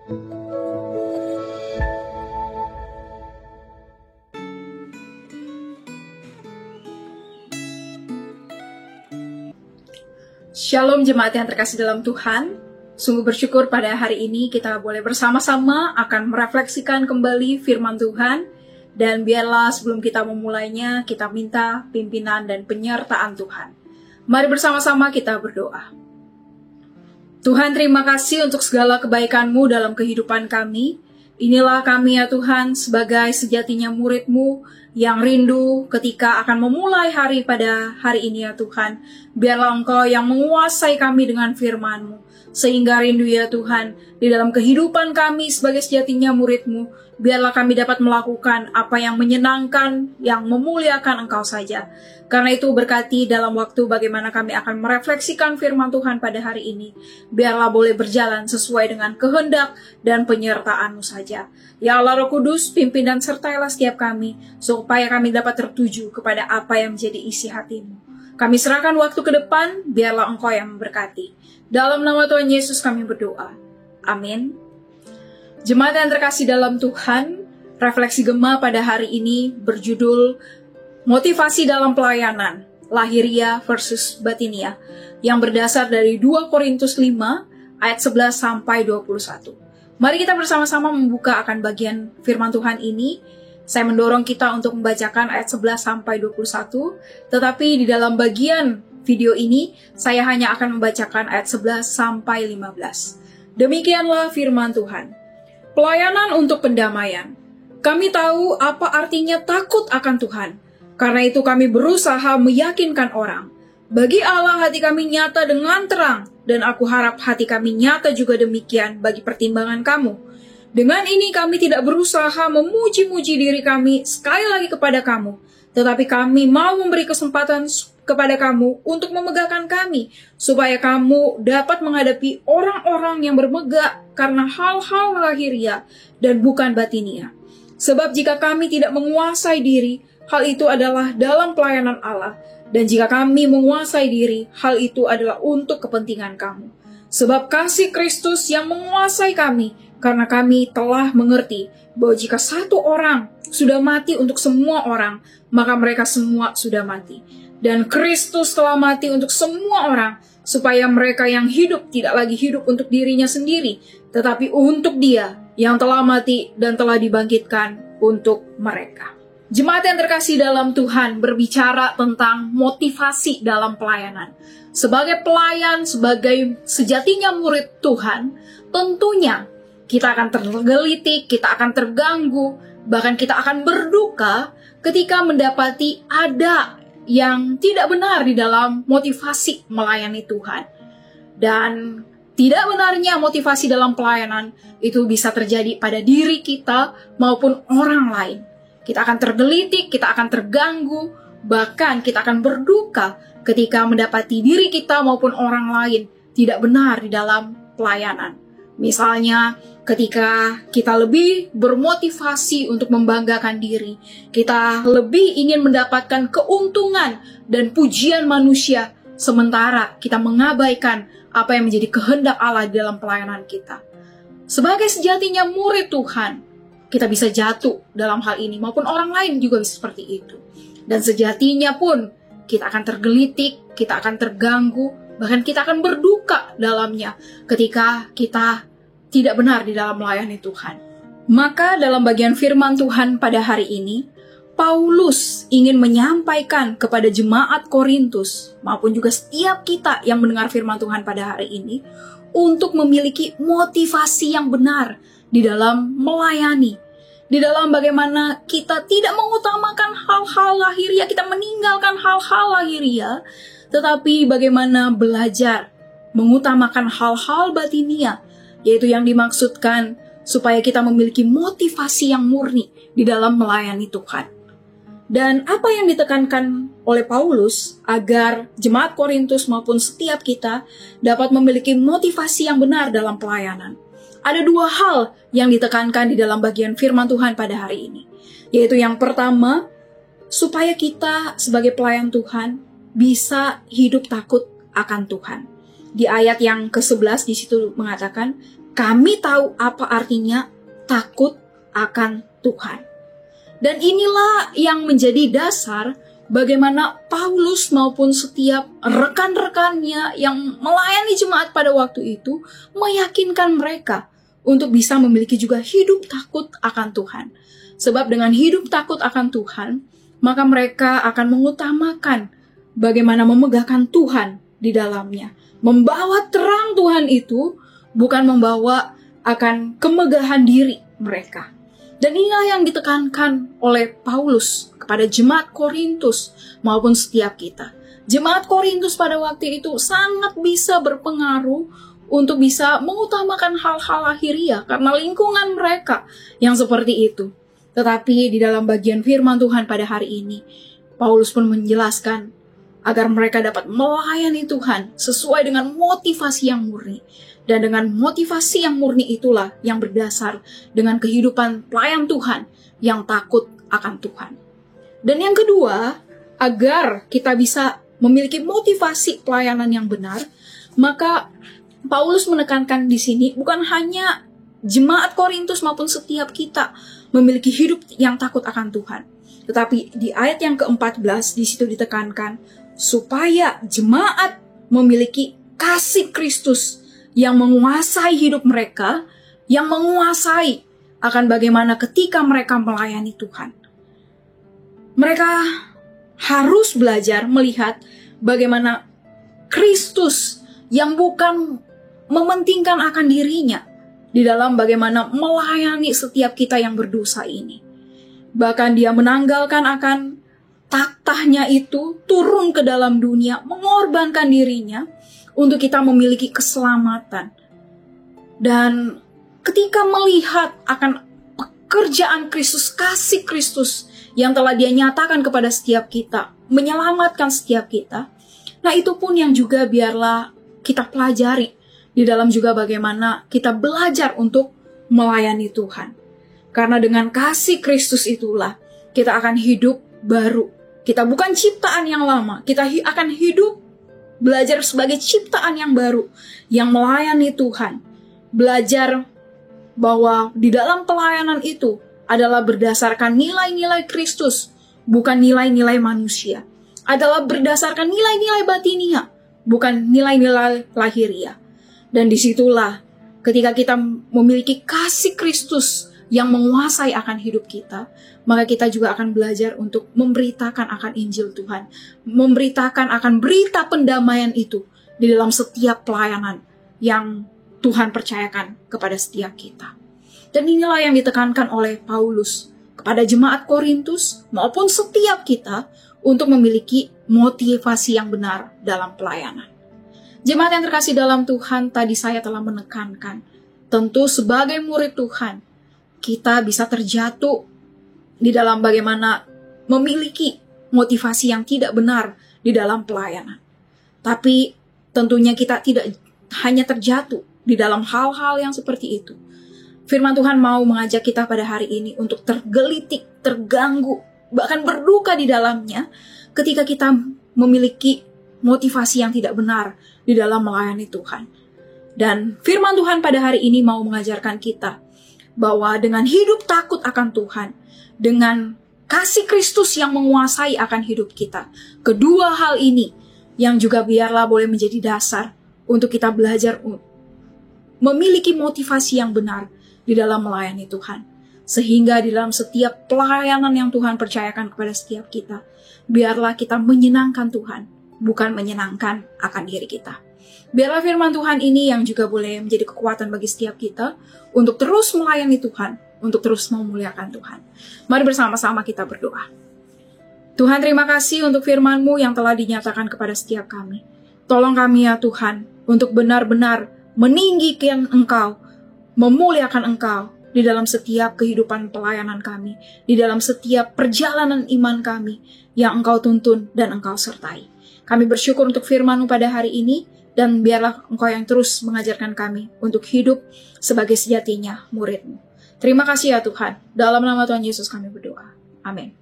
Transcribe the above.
Shalom jemaat yang terkasih dalam Tuhan. Sungguh bersyukur pada hari ini kita boleh bersama-sama akan merefleksikan kembali firman Tuhan. Dan biarlah sebelum kita memulainya, kita minta pimpinan dan penyertaan Tuhan. Mari bersama-sama kita berdoa. Tuhan, terima kasih untuk segala kebaikan-Mu dalam kehidupan kami. Inilah kami ya Tuhan, sebagai sejatinya murid-Mu yang rindu ketika akan memulai hari pada hari ini ya Tuhan. Biarlah Engkau yang menguasai kami dengan firman-Mu. Sehingga rindu ya Tuhan, di dalam kehidupan kami sebagai sejatinya murid-Mu, biarlah kami dapat melakukan apa yang menyenangkan, yang memuliakan Engkau saja. Karena itu berkati dalam waktu bagaimana kami akan merefleksikan firman Tuhan pada hari ini. Biarlah boleh berjalan sesuai dengan kehendak dan penyertaan-Mu saja. Ya Allah Roh Kudus, pimpin dan sertailah setiap kami, supaya kami dapat tertuju kepada apa yang menjadi isi hati-Mu. Kami serahkan waktu ke depan, biarlah Engkau yang memberkati. Dalam nama Tuhan Yesus kami berdoa. Amin. Jemaat yang terkasih dalam Tuhan, refleksi Gema pada hari ini berjudul Motivasi dalam Pelayanan, Lahiriah versus Batiniah, yang berdasar dari 2 Korintus 5 ayat 11 sampai 21. Mari kita bersama-sama membuka akan bagian firman Tuhan ini. Saya mendorong kita untuk membacakan ayat 11 sampai 21, tetapi di dalam bagian video ini saya hanya akan membacakan ayat 11 sampai 15. Demikianlah firman Tuhan. Pelayanan untuk pendamaian. Kami tahu apa artinya takut akan Tuhan. Karena itu kami berusaha meyakinkan orang. Bagi Allah hati kami nyata dengan terang, dan aku harap hati kami nyata juga demikian bagi pertimbangan kamu. Dengan ini kami tidak berusaha memuji-muji diri kami sekali lagi kepada kamu, tetapi kami mau memberi kesempatan kepada kamu untuk memegahkan kami, supaya kamu dapat menghadapi orang-orang yang bermegah karena hal-hal lahiriah dan bukan batiniah. Sebab jika kami tidak menguasai diri, hal itu adalah dalam pelayanan Allah. Dan jika kami menguasai diri, hal itu adalah untuk kepentingan kamu. Sebab kasih Kristus yang menguasai kami, karena kami telah mengerti bahwa jika satu orang sudah mati untuk semua orang, maka mereka semua sudah mati. Dan Kristus telah mati untuk semua orang, supaya mereka yang hidup tidak lagi hidup untuk dirinya sendiri, tetapi untuk Dia yang telah mati dan telah dibangkitkan untuk mereka. Jemaat yang terkasih dalam Tuhan, berbicara tentang motivasi dalam pelayanan. Sebagai pelayan, sebagai sejatinya murid Tuhan, tentunya kita akan tergelitik, kita akan terganggu, bahkan kita akan berduka ketika mendapati ada yang tidak benar di dalam motivasi melayani Tuhan. Dan tidak benarnya motivasi dalam pelayanan itu bisa terjadi pada diri kita maupun orang lain. Kita akan tergelitik, kita akan terganggu, bahkan kita akan berduka ketika mendapati diri kita maupun orang lain tidak benar di dalam pelayanan. Misalnya, ketika kita lebih bermotivasi untuk membanggakan diri, kita lebih ingin mendapatkan keuntungan dan pujian manusia, sementara kita mengabaikan apa yang menjadi kehendak Allah di dalam pelayanan kita. Sebagai sejatinya murid Tuhan, kita bisa jatuh dalam hal ini, maupun orang lain juga bisa seperti itu. Dan sejatinya pun, kita akan tergelitik, kita akan terganggu, bahkan kita akan berduka dalamnya ketika kita tidak benar di dalam melayani Tuhan. Maka dalam bagian firman Tuhan pada hari ini, Paulus ingin menyampaikan kepada jemaat Korintus, maupun juga setiap kita yang mendengar firman Tuhan pada hari ini, untuk memiliki motivasi yang benar di dalam melayani. Di dalam bagaimana kita tidak mengutamakan hal-hal lahiriah, kita meninggalkan hal-hal lahiriah, tetapi bagaimana belajar mengutamakan hal-hal batiniah, yaitu yang dimaksudkan supaya kita memiliki motivasi yang murni di dalam melayani Tuhan. Dan apa yang ditekankan oleh Paulus agar jemaat Korintus maupun setiap kita dapat memiliki motivasi yang benar dalam pelayanan. Ada dua hal yang ditekankan di dalam bagian firman Tuhan pada hari ini. Yaitu yang pertama, supaya kita sebagai pelayan Tuhan bisa hidup takut akan Tuhan. Di ayat yang ke-11 di situ mengatakan, kami tahu apa artinya takut akan Tuhan. Dan inilah yang menjadi dasar bagaimana Paulus maupun setiap rekan-rekannya yang melayani jemaat pada waktu itu meyakinkan mereka untuk bisa memiliki juga hidup takut akan Tuhan. Sebab dengan hidup takut akan Tuhan, maka mereka akan mengutamakan bagaimana memegahkan Tuhan di dalamnya. Membawa terang Tuhan itu bukan membawa akan kemegahan diri mereka. Dan inilah yang ditekankan oleh Paulus kepada jemaat Korintus maupun setiap kita. Jemaat Korintus pada waktu itu sangat bisa berpengaruh untuk bisa mengutamakan hal-hal lahiriah karena lingkungan mereka yang seperti itu. Tetapi di dalam bagian firman Tuhan pada hari ini, Paulus pun menjelaskan agar mereka dapat melayani Tuhan sesuai dengan motivasi yang murni. Dan dengan motivasi yang murni itulah yang berdasar dengan kehidupan pelayan Tuhan yang takut akan Tuhan. Dan yang kedua, agar kita bisa memiliki motivasi pelayanan yang benar, maka Paulus menekankan di sini bukan hanya jemaat Korintus maupun setiap kita memiliki hidup yang takut akan Tuhan. Tetapi di ayat yang ke-14 di situ ditekankan supaya jemaat memiliki kasih Kristus yang menguasai hidup mereka, yang menguasai akan bagaimana ketika mereka melayani Tuhan. Mereka harus belajar melihat bagaimana Kristus yang bukan mementingkan akan dirinya di dalam bagaimana melayani setiap kita yang berdosa ini. Bahkan dia menanggalkan akan tahtanya itu, turun ke dalam dunia, mengorbankan dirinya untuk kita memiliki keselamatan. Dan ketika melihat akan pekerjaan Kristus, kasih Kristus yang telah dia nyatakan kepada setiap kita, menyelamatkan setiap kita, nah itu pun yang juga biarlah kita pelajari di dalam juga bagaimana kita belajar untuk melayani Tuhan. Karena dengan kasih Kristus itulah kita akan hidup baru. Kita bukan ciptaan yang lama, kita akan hidup belajar sebagai ciptaan yang baru, yang melayani Tuhan. Belajar bahwa di dalam pelayanan itu adalah berdasarkan nilai-nilai Kristus, bukan nilai-nilai manusia. Adalah berdasarkan nilai-nilai batiniah, bukan nilai-nilai lahiriah. Dan disitulah ketika kita memiliki kasih Kristus yang menguasai akan hidup kita, maka kita juga akan belajar untuk memberitakan akan Injil Tuhan, memberitakan akan berita pendamaian itu di dalam setiap pelayanan yang Tuhan percayakan kepada setiap kita. Dan inilah yang ditekankan oleh Paulus kepada jemaat Korintus maupun setiap kita untuk memiliki motivasi yang benar dalam pelayanan. Jemaat yang terkasih dalam Tuhan, tadi saya telah menekankan, tentu sebagai murid Tuhan, kita bisa terjatuh di dalam bagaimana memiliki motivasi yang tidak benar di dalam pelayanan. Tapi tentunya kita tidak hanya terjatuh di dalam hal-hal yang seperti itu. Firman Tuhan mau mengajak kita pada hari ini untuk tergelitik, terganggu, bahkan berduka di dalamnya ketika kita memiliki motivasi yang tidak benar di dalam melayani Tuhan. Dan firman Tuhan pada hari ini mau mengajarkan kita bahwa dengan hidup takut akan Tuhan, dengan kasih Kristus yang menguasai akan hidup kita, kedua hal ini yang juga biarlah boleh menjadi dasar untuk kita belajar memiliki motivasi yang benar di dalam melayani Tuhan. Sehingga di dalam setiap pelayanan yang Tuhan percayakan kepada setiap kita, biarlah kita menyenangkan Tuhan, bukan menyenangkan akan diri kita. Biarlah firman Tuhan ini yang juga boleh menjadi kekuatan bagi setiap kita untuk terus melayani Tuhan, untuk terus memuliakan Tuhan. Mari bersama-sama kita berdoa. Tuhan, terima kasih untuk firman-Mu yang telah dinyatakan kepada setiap kami. Tolong kami ya Tuhan, untuk benar-benar meninggikan Engkau, memuliakan Engkau di dalam setiap kehidupan pelayanan kami, di dalam setiap perjalanan iman kami yang Engkau tuntun dan Engkau sertai. Kami bersyukur untuk firman-Mu pada hari ini, dan biarlah Engkau yang terus mengajarkan kami untuk hidup sebagai sejatinya murid-Mu. Terima kasih ya Tuhan. Dalam nama Tuhan Yesus kami berdoa. Amin.